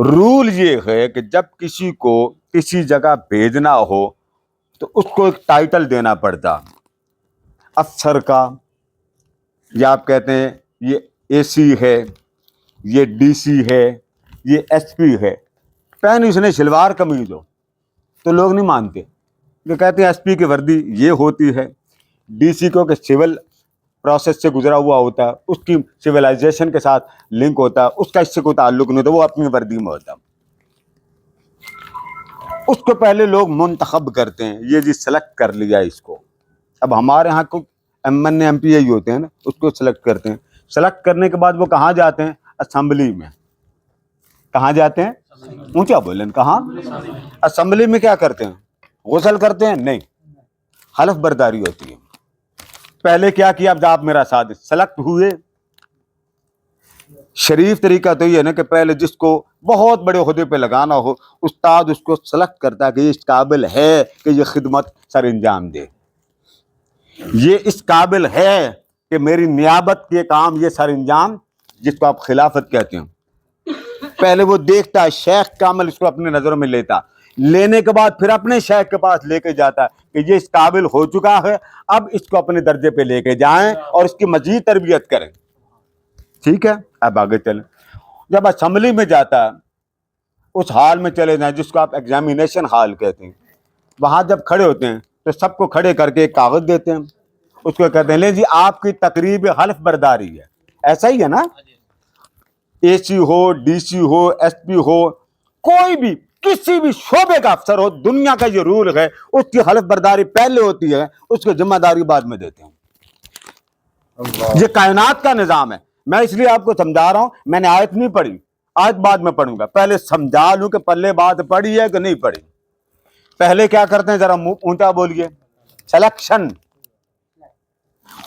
Role یہ ہے کہ جب کسی کو کسی جگہ بھیجنا ہو تو اس کو ایک ٹائٹل دینا پڑتا، افسر کا، یا آپ کہتے ہیں یہ اے سی ہے، یہ ڈی سی ہے، یہ ایس پی ہے۔ پہن اس نے شلوار قمیض ہو تو لوگ نہیں مانتے، یہ کہتے ہیں ایس پی کی وردی یہ ہوتی ہے، ڈی سی کو کہ سول پروسیس سے گزرا ہوا ہوتا ہے، اس کی سویلائزیشن کے ساتھ لنک ہوتا ہے، اس کا اس سے کوئی تعلق نہیں ہوتا، وہ اپنی وردی میں ہوتا۔ اس کو پہلے لوگ منتخب کرتے ہیں، یہ جی سلیکٹ کر لیا اس کو۔ اب ہمارے ہاں کو M N A M P A ہوتے ہیں نا، اس کو سلیکٹ کرتے ہیں۔ سلیکٹ کرنے کے بعد وہ کہاں جاتے ہیں؟ اسمبلی میں۔ کہاں جاتے ہیں؟ اونچا بولیں، کہاں؟ اسمبلی میں کیا کرتے ہیں؟ غسل کرتے ہیں؟ نہیں، حلف برداری ہوتی ہے۔ پہلے کیا کیا؟ اب آپ میرا ساتھ سلیکٹ ہوئے، شریف طریقہ تو یہ ہے نا کہ پہلے جس کو بہت بڑے عہدے پہ لگانا ہو، استاد اس کو سلیکٹ کرتا ہے کہ یہ اس قابل ہے کہ یہ خدمت سر انجام دے، یہ اس قابل ہے کہ میری نیابت کے کام یہ سر انجام، جس کو آپ خلافت کہتے ہیں۔ پہلے وہ دیکھتا ہے، شیخ کا عمل اس کو اپنے نظروں میں لینے کے بعد پھر اپنے شیخ کے پاس لے کے جاتا ہے کہ یہ اس قابل ہو چکا ہے، اب اس کو اپنے درجے پہ لے کے جائیں اور اس کی مزید تربیت کریں۔ ٹھیک ہے، اب آگے چلیں۔ جب اسمبلی میں جاتا ہے، اس ہال میں چلے جائیں جس کو آپ ایگزامینیشن ہال کہتے ہیں، وہاں جب کھڑے ہوتے ہیں تو سب کو کھڑے کر کے ایک کاغذ دیتے ہیں، اس کو کہتے ہیں لیں جی آپ کی تقریب حلف برداری ہے۔ ایسا ہی ہے نا، اے سی ہو، ڈی سی ہو، ایس پی ہو، کوئی بھی کسی بھی شعبے کا افسر ہو، دنیا کا یہ رول ہے، اس کی حلف برداری پہلے ہوتی ہے، اس کو ذمہ داری بعد میں دیتے ہیں۔ یہ کائنات کا نظام ہے۔ میں اس لیے آپ کو سمجھا رہا ہوں، میں نے آیت نہیں پڑھی، آیت بعد میں پڑھوں گا، پہلے سمجھا لوں کہ پلے بات پڑھی ہے کہ نہیں پڑھی۔ پہلے کیا کرتے ہیں؟ ذرا اونچا بولیے، سلیکشن۔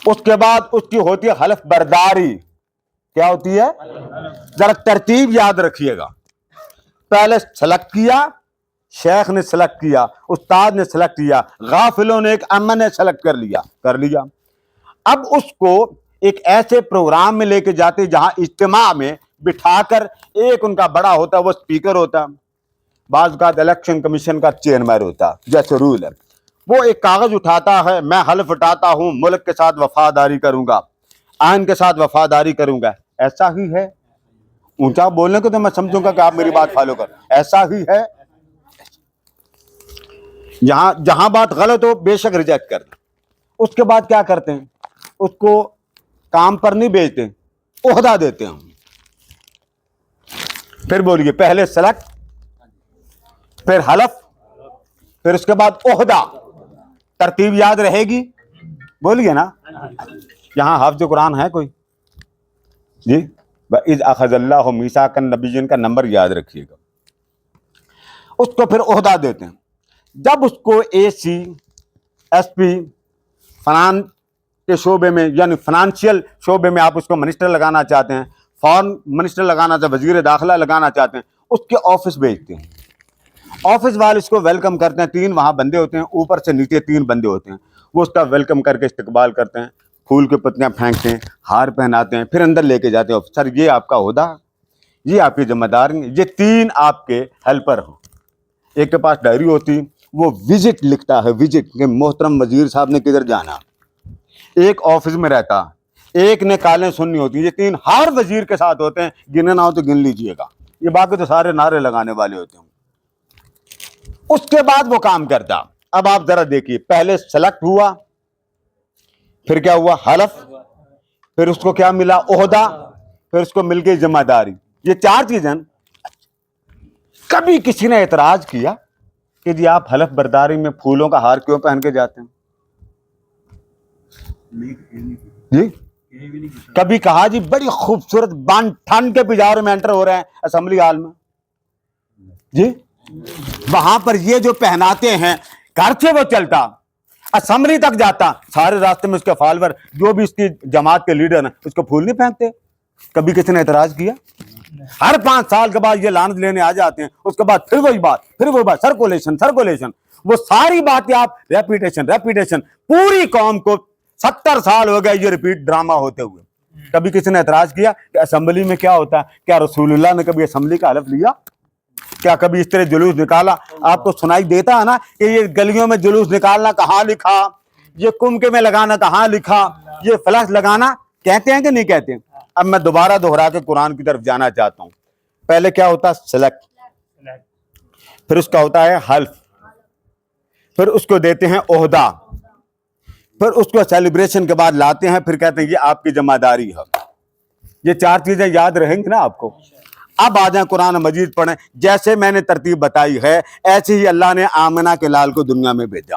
اس کے بعد اس کی ہوتی ہے حلف برداری۔ کیا ہوتی ہے؟ ذرا ترتیب یاد رکھیے گا۔ پہلے سلیکٹ کیا، شیخ نے سلیکٹ کیا، استاد نے سلیکٹ کیا، غافلوں نے ایک امن نے سلیکٹ کر لیا۔ اب اس کو ایک ایسے پروگرام میں لے کے جاتے جہاں اجتماع میں بٹھا کر، ایک ان کا بڑا ہوتا ہے، وہ اسپیکر ہوتا، بعض اوقات الیکشن کمیشن کا چیئرمین ہوتا، جیسے رول ہے، وہ ایک کاغذ اٹھاتا ہے، میں حلف اٹھاتا ہوں ملک کے ساتھ وفاداری کروں گا، آئین کے ساتھ وفاداری کروں گا۔ ایسا ہی ہے؟ اونچا بولنے کو تو میں سمجھوں گا کہ آپ میری بات فالو کر۔ ایسا ہی ہے؟ جہاں بات غلط ہو بے شک ریجیکٹ کر دیں۔ اس کے بعد کیا کرتے ہیں؟ اس کو کام پر نہیں بھیجتے، عہدہ دیتے ہیں۔ پھر بولیے، پہلے سلیکٹ، پھر حلف، پھر اس کے بعد عہدہ۔ ترتیب یاد رہے گی؟ بولیے نا۔ یہاں حافظ قرآن ہے کوئی؟ جی، وَإِذْ أَخَذَ اللَّهُ مِيثَاقَ النَّبِيِّينَ کا نمبر یاد رکھیے گا۔ اس کو پھر عہدہ دیتے ہیں۔ جب اس کو اے سی، ایس پی، فنان کے شعبے میں، یعنی فنانشیل شعبے میں آپ اس کو منسٹر لگانا چاہتے ہیں، فارن منسٹر لگانا چاہتے ہیں، وزیر داخلہ لگانا چاہتے ہیں، اس کے آفس بھیجتے ہیں۔ آفس والے اس کو ویلکم کرتے ہیں، 3 وہاں بندے ہوتے ہیں، اوپر سے نیچے 3 بندے ہوتے ہیں، وہ اس کا ویلکم کر کے استقبال کرتے ہیں، پھول کے پتیاں پھینکتے ہیں، ہار پہناتے ہیں، پھر اندر لے کے جاتے ہیں۔ سر یہ آپ کا عہدہ، یہ آپ کی ذمہ داری، یہ 3 آپ کے ہیلپر ہوں۔ ایک کے پاس ڈائری ہوتی، وہ وزٹ لکھتا ہے، وزٹ کہ محترم وزیر صاحب نے کدھر جانا۔ ایک آفس میں رہتا، ایک نے کالیں سننی ہوتی، یہ 3 ہر وزیر کے ساتھ ہوتے ہیں، گنے نہ ہو تو گن لیجئے گا، یہ باقی تو سارے نعرے لگانے والے ہوتے ہیں۔ اس کے بعد وہ کام کرتا۔ اب آپ ذرا دیکھیے، پہلے سلیکٹ ہوا، پھر کیا ہوا؟ حلف، پھر اس کو کیا ملا؟ عہدہ، پھر اس کو مل گئی ذمہ داری۔ یہ 4 چیزیں۔ کبھی کسی نے اعتراض کیا کہ جی آپ حلف برداری میں پھولوں کا ہار کیوں پہن کے جاتے ہیں؟ جی کبھی کہا جی بڑی خوبصورت بان ٹھن کے پجاروں میں انٹر ہو رہے ہیں اسمبلی ہال میں؟ جی وہاں پر یہ جو پہناتے ہیں، گھر سے وہ چلتا، اسمبلی تک جاتا، سارے راستے میں اس کے فالوور جو بھی اس کی جماعت کے لیڈر ہیں اس کو پھول نہیں پہنتے۔ کبھی کسی نے اعتراض کیا؟ ہر 5 سال کے بعد یہ لعنت لینے آ جاتے ہیں، اس کے بعد پھر وہی بات، سرکولیشن، وہ ساری باتیں آپ ریپیٹیشن، پوری قوم کو 70 سال ہو گئے یہ ریپیٹ ڈرامہ ہوتے ہوئے۔ کبھی کسی نے اعتراض کیا کہ اسمبلی میں کیا ہوتا ہے؟ کیا رسول اللہ نے کبھی اسمبلی کا حلف لیا؟ کیا کبھی اس طرح جلوس نکالا؟ آپ کو سنائی دیتا ہے نا کہ یہ گلیوں میں جلوس نکالنا کہاں لکھا، یہ کمکے میں لگانا کہاں لکھا، یہ فلش لگانا کہتے ہیں کہ نہیں کہتے ہیں؟ اب میں دوبارہ دوہرا کے قرآن کی طرف جانا چاہتا ہوں. پہلے کیا ہوتا ہے؟ سلیکٹ، پھر اس کا ہوتا ہے حلف، پھر اس کو دیتے ہیں عہدہ، پھر اس کو سیلیبریشن کے بعد لاتے ہیں، پھر کہتے ہیں یہ آپ کی ذمہ داری ہے. یہ 4 چیزیں یاد رہیں گی نا آپ کو. اب آ جائیں قرآن مجید پڑھیں. جیسے میں نے ترتیب بتائی ہے ایسے ہی اللہ نے آمنہ کے لال کو دنیا میں بھیجا.